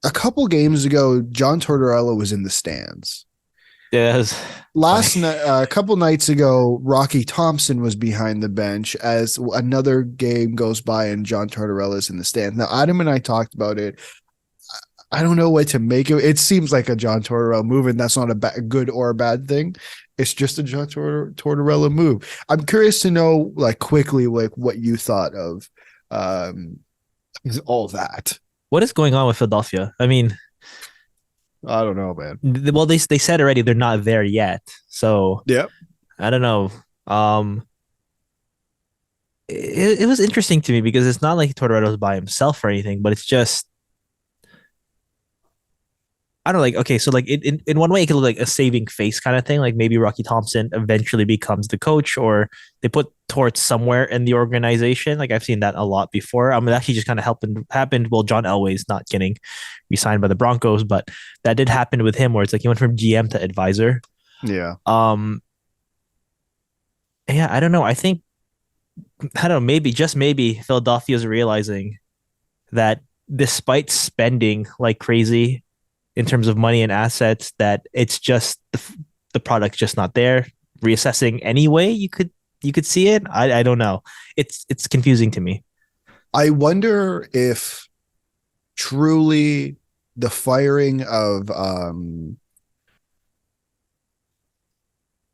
a couple games ago, John Tortorella was in the stands. Yeah, it was funny. Last night, a couple nights ago, Rocky Thompson was behind the bench as another game goes by and John Tortorella's in the stands. Now, Adam and I talked about it. I don't know what to make of it. It seems like a John Tortorella move, and that's not a good or a bad thing. It's just a John Tortorella move. I'm curious to know, like, quickly, like what you thought of um, all that. What is going on with Philadelphia? I mean, I don't know, man. well, they said already they're not there yet, so Yeah. I don't know. It was interesting to me because it's not like Tortorella's by himself or anything, but it's just I don't know, like okay, so like in one way it could look like a saving face kind of thing. Like maybe Rocky Thompson eventually becomes the coach, or they put Torts somewhere in the organization. Like I've seen that a lot before. It actually just kind of happened. Well, John Elway's not getting re-signed by the Broncos, but that did happen with him, where it's like he went from GM to advisor. Yeah. Um, yeah, I don't know. I don't know. Maybe just maybe Philadelphia's realizing that despite spending like crazy in terms of money and assets, that it's just the product's just not there. Reassessing anyway, you could see it. I don't know. It's confusing to me. I wonder if truly the firing of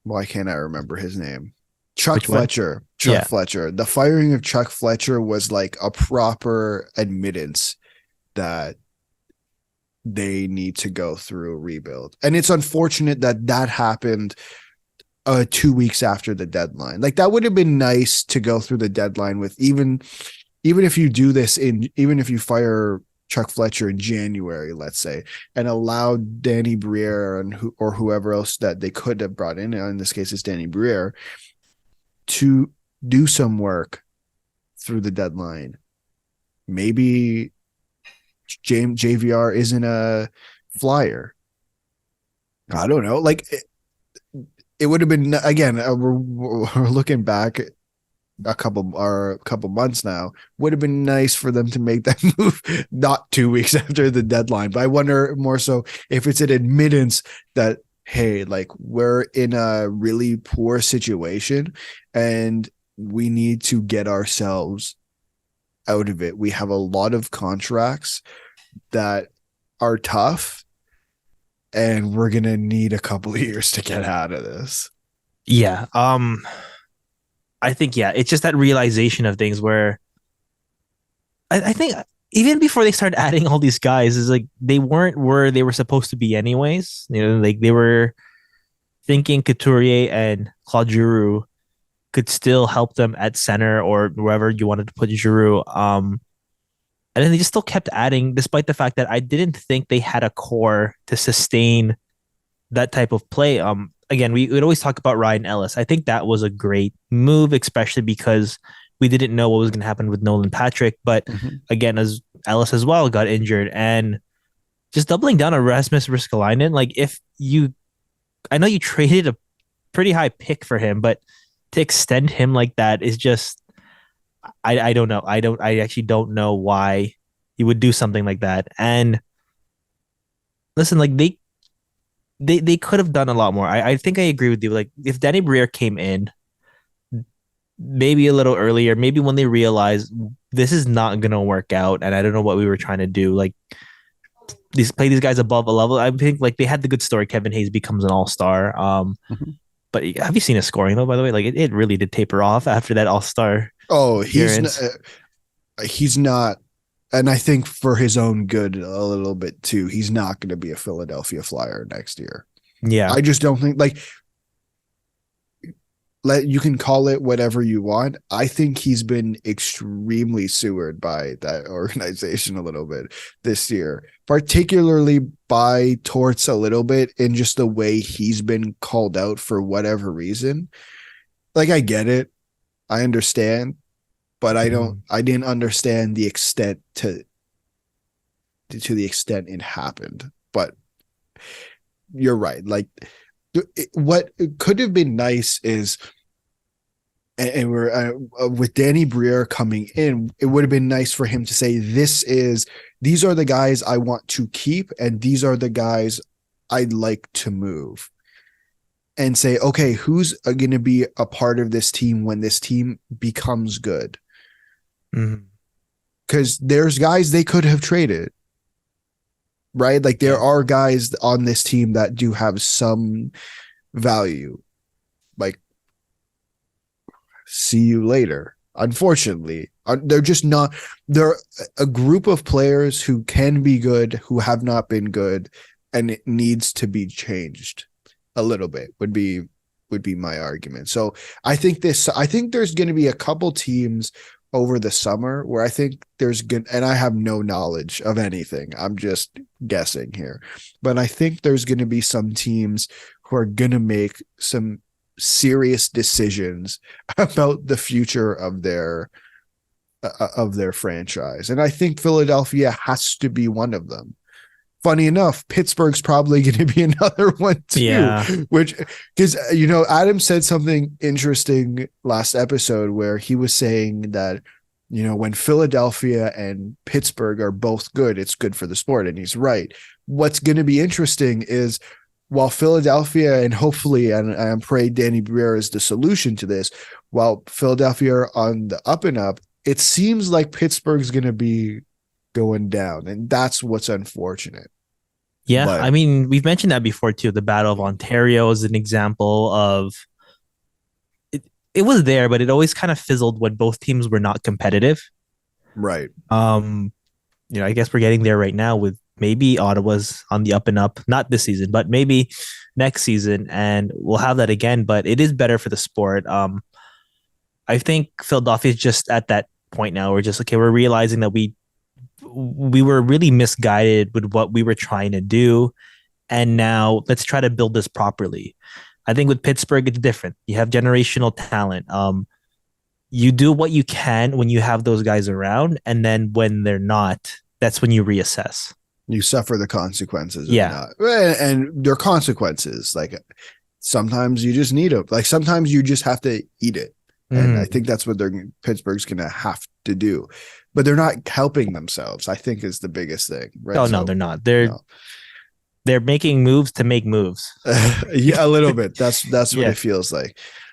why can't I remember his name? Chuck Which one? Fletcher. Chuck Yeah. Fletcher. The firing of Chuck Fletcher was like a proper admittance that they need to go through a rebuild. And it's unfortunate that that happened 2 weeks after the deadline. Like that would have been nice to go through the deadline with even if you do this in even if you fire Chuck Fletcher in January, let's say, and allow Danny Briere or whoever else that they could have brought in this case it's Danny Briere, to do some work through the deadline. Maybe JVR isn't a flyer. I don't know. Like it would have been again. We're looking back a couple months now. Would have been nice for them to make that move not 2 weeks after the deadline. But I wonder more so if it's an admittance that hey, like we're in a really poor situation and we need to get ourselves out of it. We have a lot of contracts that are tough and we're going to need a couple of years to get out of this. Yeah. I think yeah, it's just that realization of things where I think even before they started adding all these guys, is like they weren't where they were supposed to be anyways. You know, like they were thinking Couturier and Claude Giroux could still help them at center or wherever you wanted to put Giroux. And then they just still kept adding, despite the fact that I didn't think they had a core to sustain that type of play. Again, we would always talk about Ryan Ellis. I think that was a great move, especially because we didn't know what was going to happen with Nolan Patrick. But Mm-hmm. again, as Ellis as well got injured, and just doubling down on Rasmus Riskalainen, like if you, I know you traded a pretty high pick for him, but to extend him like that is just, I don't know. I actually don't know why you would do something like that. And listen, like they could have done a lot more. I think I agree with you. Like if Danny Briere came in maybe a little earlier, maybe when they realized this is not gonna work out, and I don't know what we were trying to do, like these guys above a level. I think like they had the good story. Kevin Hayes becomes an all star. Mm-hmm. But have you seen his scoring though? By the way, like it really did taper off after that all star Oh, appearance. he's not, and I think for his own good a little bit too. He's not going to be a Philadelphia Flyer next year. Yeah, I just don't think like let you can call it whatever you want. I think he's been extremely sewered by that organization a little bit this year, particularly by Torts a little bit in just the way he's been called out for whatever reason. Like I get it. I understand, but mm-hmm. I didn't understand the extent to the extent it happened. But you're right. Like what could have been nice is and we're with Danny Briere coming in, it would have been nice for him to say, these are the guys I want to keep, and these are the guys I'd like to move. And say, okay, who's going to be a part of this team when this team becomes good? Because there's guys they could have traded, right? Like there are guys on this team that do have some value. Like, see you later. Unfortunately, they're just not. They're a group of players who can be good, who have not been good, and it needs to be changed a little bit. Would be my argument. So I think there's going to be a couple teams over the summer where I think there's good, and I have no knowledge of anything. I'm just guessing here, but I think there's going to be some teams who are going to make some serious decisions about the future of their franchise. And I think Philadelphia has to be one of them. Funny enough, Pittsburgh's probably going to be another one too, which, because, Adam said something interesting last episode where he was saying that, when Philadelphia and Pittsburgh are both good, it's good for the sport. And he's right. What's going to be interesting is while Philadelphia, and hopefully, and I pray Danny Briere is the solution to this, while Philadelphia are on the up and up, it seems like Pittsburgh's going to be going down, and that's what's unfortunate. Yeah, but, I mean, we've mentioned that before too. The Battle of Ontario is an example of it was there, but it always kind of fizzled when both teams were not competitive. Right. I guess we're getting there right now with maybe Ottawa's on the up and up, not this season, but maybe next season, and we'll have that again. But it is better for the sport. I think Philadelphia is just at that point now. We're realizing that we were really misguided with what we were trying to do. And now let's try to build this properly. I think with Pittsburgh, it's different. You have generational talent. You do what you can when you have those guys around. And then when they're not, that's when you reassess. You suffer the consequences. And there are consequences. Like sometimes you just need them. Like sometimes you just have to eat it. And I think that's what Pittsburgh's going to have to do. But they're not helping themselves, I think, is the biggest thing. Right? Oh, no, they're not. They're making moves to make moves. Yeah, a little bit. That's what it feels like.